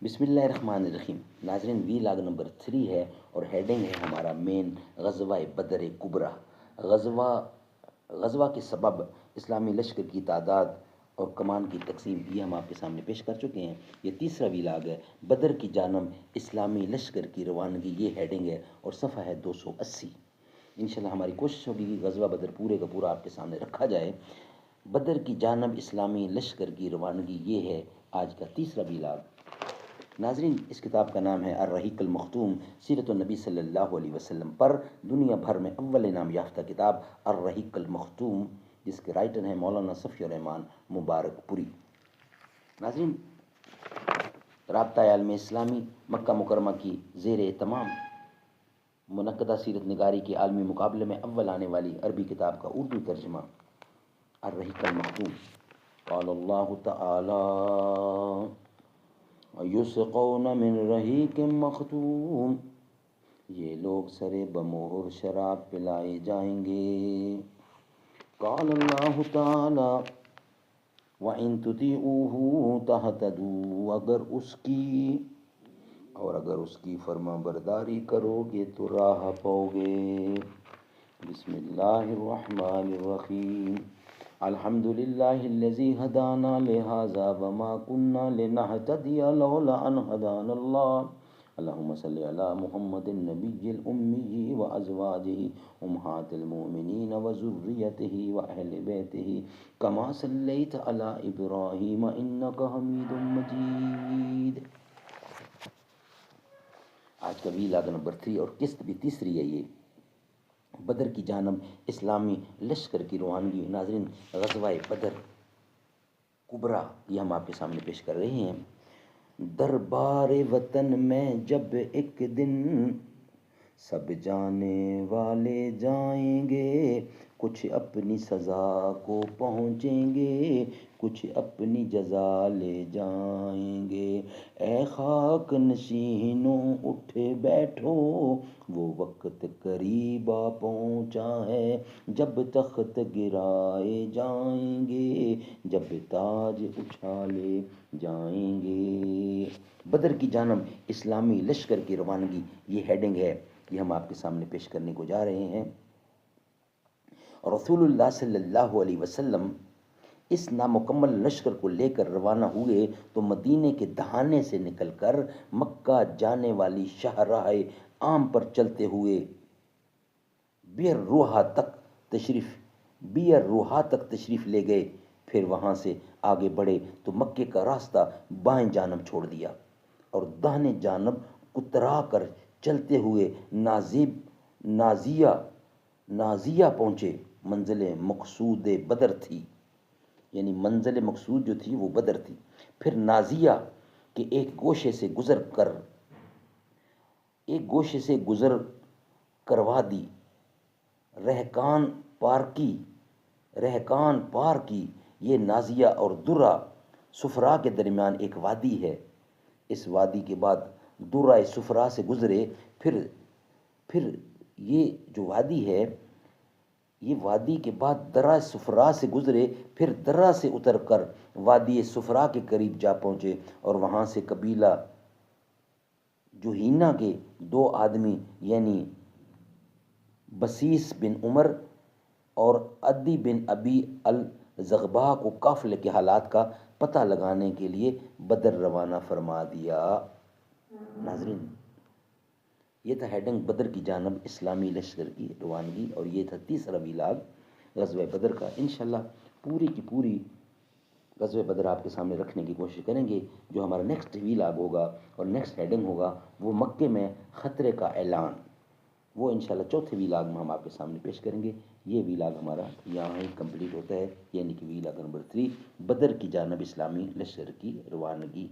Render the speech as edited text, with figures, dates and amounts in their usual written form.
بسم اللہ الرحمن الرحیم۔ ناظرین، وی لاگ نمبر 3 ہے اور ہیڈنگ ہے ہمارا مین غزوہ بدر کبریٰ۔ غزوہ کے سبب، اسلامی لشکر کی تعداد اور کمان کی تقسیم، یہ ہم آپ کے سامنے پیش کر چکے ہیں۔ یہ تیسرا وی لاگ ہے، بدر کی جانب اسلامی لشکر کی روانگی، یہ ہیڈنگ ہے اور صفحہ ہے 280۔ انشاءاللہ ہماری کوشش ہوگی کہ غزوہ بدر پورے کا پورا آپ کے سامنے رکھا جائے۔ بدر کی جانب اسلامی لشکر کی روانگی، یہ ہے آج کا تیسرا وی لاگ۔ ناظرین، اس کتاب کا نام ہے الرحیق المختوم، سیرت النبی صلی اللہ علیہ وسلم پر دنیا بھر میں اول انعام یافتہ کتاب الرحیق المختوم، جس کے رائٹر ہیں مولانا صفی الرحمان مبارک پوری۔ ناظرین، رابطہ عالم اسلامی مکہ مکرمہ کی زیر اہتمام منعقدہ سیرت نگاری کے عالمی مقابلے میں اول آنے والی عربی کتاب کا اردو ترجمہ الرحیق المختوم۔ قال اللہ تعالی یسقون من رحیق مختوم، یہ لوگ سرے بمہر شراب پلائے جائیں گے۔ قال اللہ تعالی وَإِن تُطِيعُوهُ تَهْتَدُوا، اگر اس کی فرما برداری کرو گے تو راہ پاؤ گے۔ بسم اللہ الرحمن الرحیم۔ الحمد للہ الذی ہدانا لہذا وما كنا لنہتدی لولا ان ہدانا اللہ۔ اللہم صلی علی محمد النبی الامی وازواجہ امہات المؤمنین وذریتہ واہل بیتہ کما صلیت علی ابراہیم انک حمید مجید۔ آج کا وی لاگ نمبر 3 اور قسط بھی تیسری ہے، یہ بدر کی جانب اسلامی لشکر کی روانگی۔ ناظرین، غزوہ بدر کبریٰ یہ ہم آپ کے سامنے پیش کر رہے ہیں۔ دربار وطن میں جب ایک دن سب جانے والے جائیں گے، کچھ اپنی سزا کو پہنچیں گے، کچھ اپنی جزا لے جائیں گے۔ اے خاک نشینوں اٹھے بیٹھو، وہ وقت قریب آ پہنچا ہے جب تخت گرائے جائیں گے، جب تاج اچھالے جائیں گے۔ بدر کی جانب اسلامی لشکر کی روانگی، یہ ہیڈنگ ہے، یہ ہم آپ کے سامنے پیش کرنے کو جا رہے ہیں۔ رسول اللہ صلی اللہ علیہ وسلم اس نامکمل لشکر کو لے کر روانہ ہوئے تو مدینے کے دہانے سے نکل کر مکہ جانے والی شاہراہ عام پر چلتے ہوئے بئر روحا تک تشریف لے گئے۔ پھر وہاں سے آگے بڑھے تو مکے کا راستہ بائیں جانب چھوڑ دیا اور داہنے جانب اترا کر چلتے ہوئے نازیہ پہنچے۔ منزل مقصود بدر تھی، یعنی منزل مقصود جو تھی وہ بدر تھی۔ پھر نازیہ کے ایک گوشے سے گزر کر وادی رہکان پار کی۔ یہ نازیہ اور درہ صفرا کے درمیان ایک وادی ہے۔ اس وادی کے بعد درہ صفرا سے گزرے، پھر یہ جو وادی ہے، یہ وادی کے بعد درہ صفرا سے گزرے، پھر درہ سے اتر کر وادی صفرا کے قریب جا پہنچے اور وہاں سے قبیلہ جوہینہ کے 2 آدمی یعنی بسیس بن عمر اور عدی بن ابی الزغبا کو قافلے کے حالات کا پتہ لگانے کے لیے بدر روانہ فرما دیا۔ ناظرین، یہ تھا ہیڈنگ بدر کی جانب اسلامی لشکر کی روانگی، اور یہ تھا تیسرا وی لاگ غزوہ بدر کا۔ انشاءاللہ پوری کی پوری غزوہ بدر آپ کے سامنے رکھنے کی کوشش کریں گے۔ جو ہمارا نیکسٹ وی لاگ ہوگا اور نیکسٹ ہیڈنگ ہوگا وہ مکے میں خطرے کا اعلان، وہ انشاءاللہ چوتھے وی لاگ میں ہم آپ کے سامنے پیش کریں گے۔ یہ وی لاگ ہمارا یہاں ہی کمپلیٹ ہوتا ہے، یعنی کہ وی لاگ نمبر 3 بدر کی جانب اسلامی لشکر کی روانگی۔